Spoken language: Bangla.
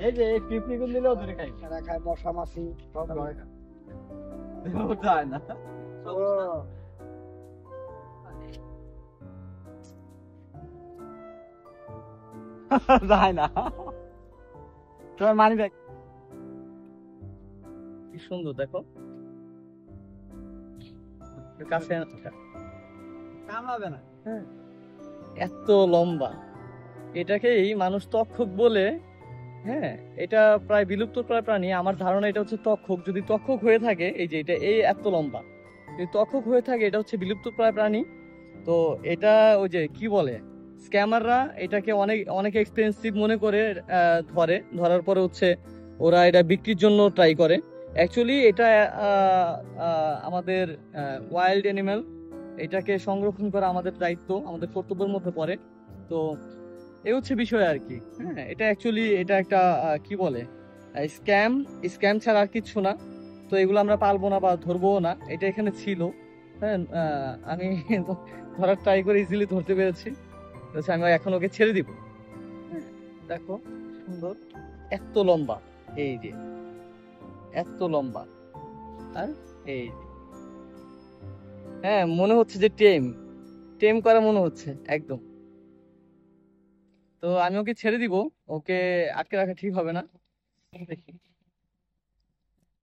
এই যে এই পিপড়ি গুলো দিলেও ধরে খাই, এরা খায় মশা মাছি সব ধরে খায়। যায় না। ও, যায় না। তোমার মানি ব্যাগ কি সুন্দর দেখো, কাছে কামড়াবে না। হ্যাঁ, এত লম্বা, এটাকেই মানুষ তক্ষক বলে। হ্যাঁ, এটা প্রায় বিলুপ্ত প্রায় প্রাণী। আমার ধারণা এটা হচ্ছে তক্ষক। যদি তক্ষক হয়ে থাকে, এই যে এটা এই এত লম্বা, যদি তক্ষক হয়ে থাকে এটা হচ্ছে বিলুপ্ত প্রায় প্রাণী। তো এটা ওই যে কি বলে, স্ক্যামাররা এটাকে অনেক এক্সপেন্সিভ মনে করে ধরার পরে হচ্ছে ওরা এটা বিক্রির জন্য ট্রাই করে। অ্যাকচুয়ালি এটা আমাদের ওয়াইল্ড অ্যানিমেল, এটাকে সংরক্ষণ করা আমাদের দায়িত্ব, আমাদের কর্তব্যের মধ্যে পড়ে। তো এই হচ্ছে বিষয় আর কি। হ্যাঁ, এটা অ্যাকচুয়ালি এটা একটা কি বলে, স্ক্যাম। স্ক্যাম ছাড়া আর কিছু না। তো এগুলো আমরা পালবো না বা ধরবো না, এটা এখানে ছিল। হ্যাঁ, আমি ধরার ট্রাই করে ইজিলি ধরতে পেরেছি। তো আমি এখন ওকে ছেড়ে দিব। হ্যাঁ, দেখো সুন্দর, এত লম্বা, এই যে এত লম্বা। আর এই যে, হ্যাঁ মনে হচ্ছে যে টেম টেম করা মনে হচ্ছে একদম। তো আমি ওকে ছেড়ে দিব, ওকে আটকে রাখা ঠিক হবে না। দেখি